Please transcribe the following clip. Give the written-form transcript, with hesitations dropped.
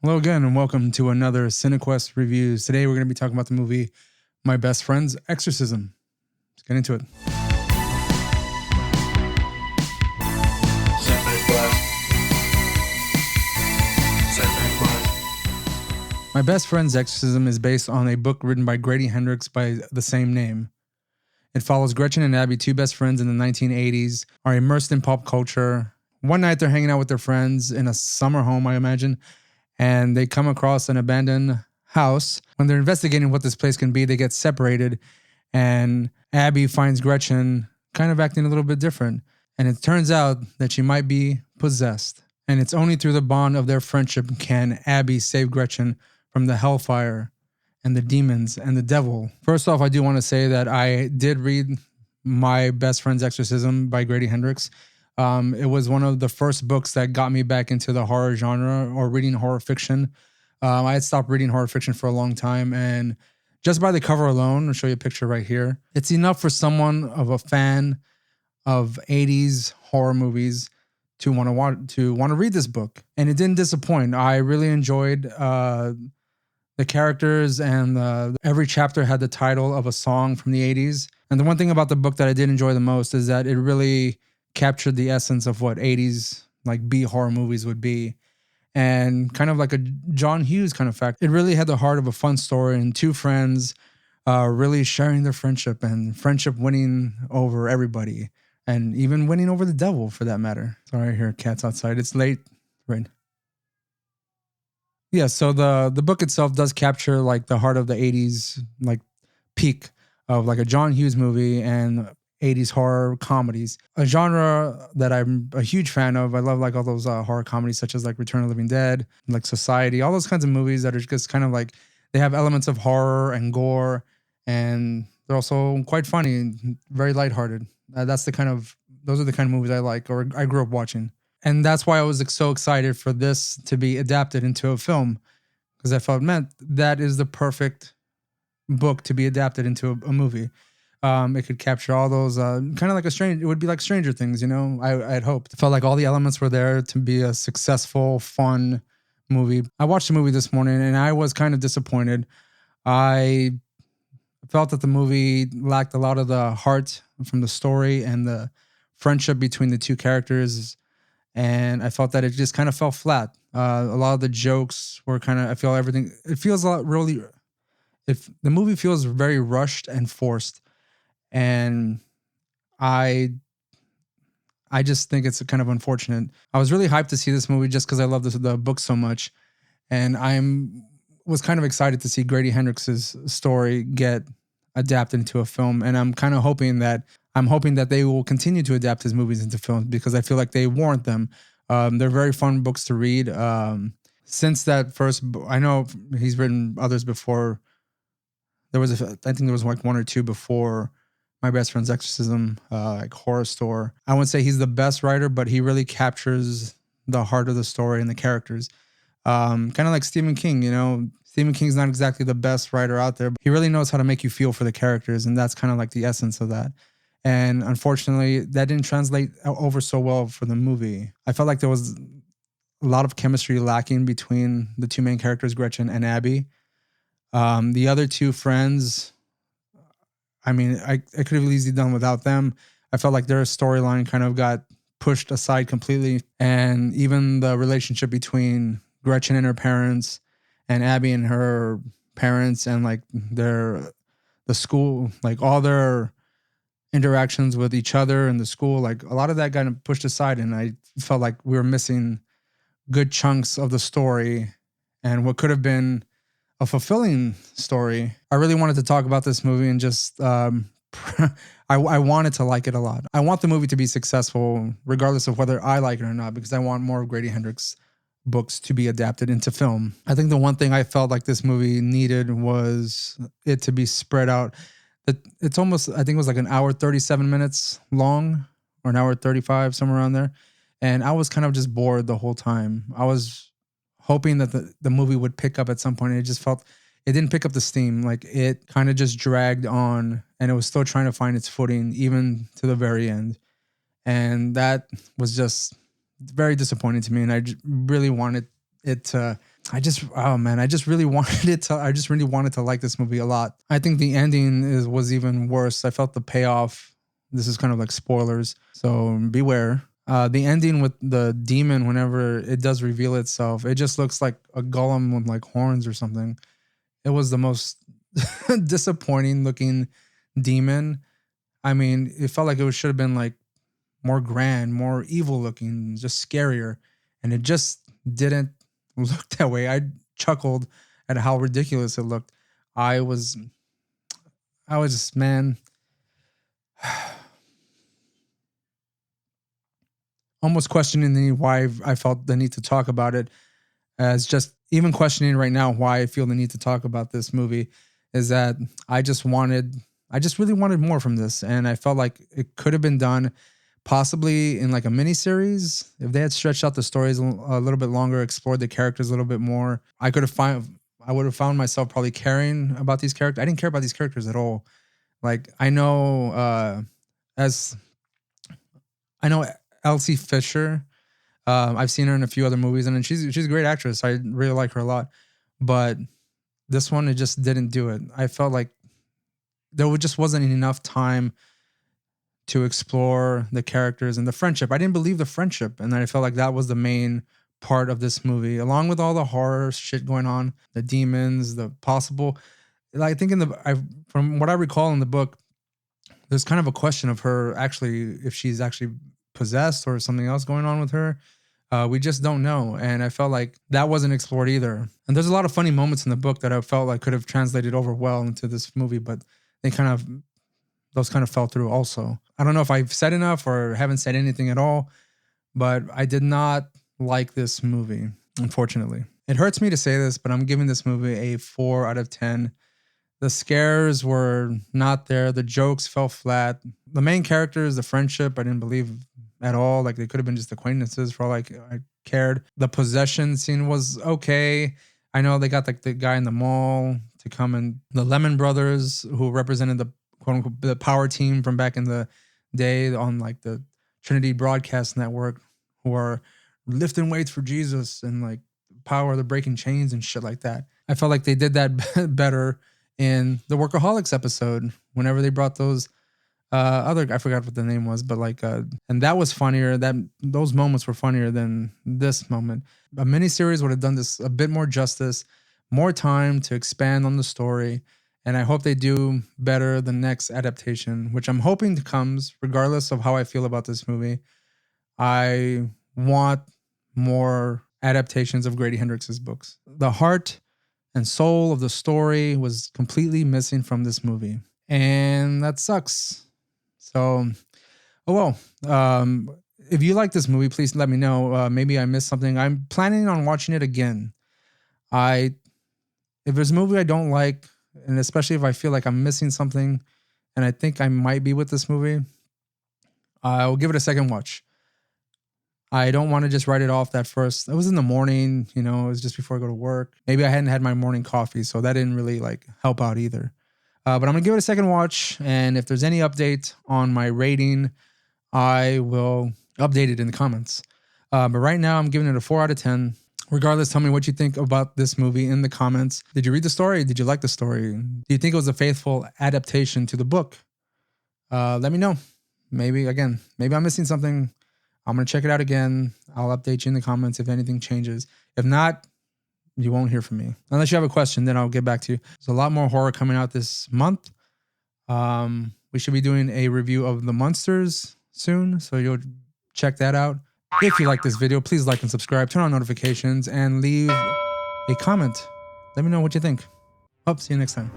Hello again, and welcome to another CineQuest Reviews. Today we're going to be talking about the movie My Best Friend's Exorcism. Let's get into it. My Best Friend's Exorcism is based on a book written by Grady Hendrix by the same name. It follows Gretchen and Abby, two best friends in the 1980s, are immersed in pop culture. One night they're hanging out with their friends in a summer home, I imagine, and they come across an abandoned house. When they're investigating what this place can be, they get separated, and Abby finds Gretchen kind of acting a little bit different. And it turns out that she might be possessed. And it's only through the bond of their friendship can Abby save Gretchen from the hellfire and the demons and the devil. First off, I do want to say that I did read My Best Friend's Exorcism by Grady Hendrix. It was one of the first books that got me back into the horror genre or reading horror fiction. I had stopped reading horror fiction for a long time, and just by the cover alone, I'll show you a picture right here. It's enough for someone of a fan of 80s horror movies to want to read this book, and it didn't disappoint. I really enjoyed the characters, and every chapter had the title of a song from the 80s. And the one thing about the book that I did enjoy the most is that it really captured the essence of what 80s like B horror movies would be, and kind of like a John Hughes kind of fact. It really had the heart of a fun story and two friends really sharing their friendship, and friendship winning over everybody, and even winning over the devil for that matter. Sorry, I hear cats outside. It's late, right? Yeah, so the book itself does capture like the heart of the 80s like peak of like a John Hughes movie and 80s horror comedies, a genre that I'm a huge fan of. I love like all those horror comedies such as like Return of the Living Dead, like Society, all those kinds of movies that are just kind of like, they have elements of horror and gore, and they're also quite funny and very lighthearted. Those are the kind of movies I like, or I grew up watching. And that's why I was so excited for this to be adapted into a film, because I felt, man, that is the perfect book to be adapted into a movie. It could capture all those kind of like it would be like Stranger Things, you know. I'd hoped. It felt like all the elements were there to be a successful, fun movie. I watched the movie this morning and I was kind of disappointed. I felt that the movie lacked a lot of the heart from the story and the friendship between the two characters, and I felt that it just kind of fell flat. A lot of the jokes were kind of, I feel everything, it feels a lot really, if the movie feels very rushed and forced. And I just think it's kind of unfortunate. I was really hyped to see this movie just because I love the book so much, and was kind of excited to see Grady Hendrix's story get adapted into a film. And I'm hoping that they will continue to adapt his movies into films, because I feel like they warrant them. They're very fun books to read. Since that first, I know he's written others before. I think there was like one or two before My Best Friend's Exorcism, like Horror Store. I wouldn't say he's the best writer, but he really captures the heart of the story and the characters. Kind of like Stephen King, you know. Stephen King's not exactly the best writer out there, but he really knows how to make you feel for the characters, and that's kind of like the essence of that. And unfortunately, that didn't translate over so well for the movie. I felt like there was a lot of chemistry lacking between the two main characters, Gretchen and Abby. The other two friends, I mean, I could have easily done without them. I felt like their storyline kind of got pushed aside completely. And even the relationship between Gretchen and her parents, and Abby and her parents, and like the school, like all their interactions with each other and the school, like a lot of that got pushed aside. And I felt like we were missing good chunks of the story and what could have been a fulfilling story. I really wanted to talk about this movie and just I wanted to like it a lot. I want the movie to be successful regardless of whether I like it or not, because I want more of Grady Hendrix books to be adapted into film. I think the one thing I felt like this movie needed was it to be spread out. It's almost, I think it was like an hour 37 minutes long, or an hour 35, somewhere around there. And I was kind of just bored the whole time. I was hoping that the movie would pick up at some point. And it just felt, it didn't pick up the steam. Like it kind of just dragged on, and it was still trying to find its footing even to the very end. And that was just very disappointing to me. And I really wanted it to oh man, I just really wanted it to, I just really wanted to like this movie a lot. I think the ending was even worse. I felt the payoff. This is kind of like spoilers, so beware. The ending with the demon, whenever it does reveal itself, it just looks like a golem with like horns or something. It was the most disappointing looking demon. I mean, it felt like it should have been like more grand, more evil looking, just scarier. And it just didn't look that way. I chuckled at how ridiculous it looked. I was, I was just, man, almost questioning why I felt the need to talk about it, as just even questioning right now why I feel the need to talk about this movie is that I just really wanted more from this. And I felt like it could have been done possibly in like a mini series. If they had stretched out the stories a little bit longer, explored the characters a little bit more, I would have found myself probably caring about these characters. I didn't care about these characters at all. Like as I know Elsie Fisher. I've seen her in a few other movies, and she's a great actress. I really like her a lot, but this one, it just didn't do it. I felt like just wasn't enough time to explore the characters and the friendship. I didn't believe the friendship, and I felt like that was the main part of this movie, along with all the horror shit going on, the demons, the possible. I think from what I recall in the book, there's kind of a question of her actually, if she's actually possessed or something else going on with her. We just don't know. And I felt like that wasn't explored either. And there's a lot of funny moments in the book that I felt like could have translated over well into this movie, but those kind of fell through also. I don't know if I've said enough or haven't said anything at all, but I did not like this movie, unfortunately. It hurts me to say this, but I'm giving this movie a 4 out of 10. The scares were not there. The jokes fell flat. The main characters, the friendship, I didn't believe at all. Like they could have been just acquaintances for all I cared. The possession scene was okay. I know they got like the guy in the mall to come in. The Lemon Brothers, who represented the quote unquote the power team from back in the day on like the Trinity Broadcast Network, who are lifting weights for Jesus and like power, the breaking chains and shit like that. I felt like they did that better in the Workaholics episode whenever they brought those I forgot what the name was, but like and that was funnier. Those moments were funnier than this moment. A miniseries would have done this a bit more justice, more time to expand on the story, and I hope they do better the next adaptation, which I'm hoping comes regardless of how I feel about this movie. I want more adaptations of Grady Hendrix's books. The heart and soul of the story was completely missing from this movie, and that sucks. So, oh well. If you like this movie, please let me know. Maybe I missed something. I'm planning on watching it again. If there's a movie I don't like, and especially if I feel like I'm missing something, and I think I might be with this movie, I'll give it a second watch. I don't want to just write it off that first. It was in the morning, it was just before I go to work. Maybe I hadn't had my morning coffee, so that didn't really like help out either. But I'm gonna give it a second watch, and if there's any update on my rating, I will update it in the comments. But right now, I'm giving it a 4 out of 10. Regardless, tell me what you think about this movie in the comments. Did you read the story? Did you like the story? Do you think it was a faithful adaptation to the book? Let me know. Maybe I'm missing something. I'm gonna check it out again. I'll update you in the comments if anything changes. If not, you won't hear from me. Unless you have a question, then I'll get back to you. There's a lot more horror coming out this month. We should be doing a review of The Monsters soon, so you'll check that out. If you like this video, please like and subscribe, turn on notifications, and leave a comment. Let me know what you think. See you next time.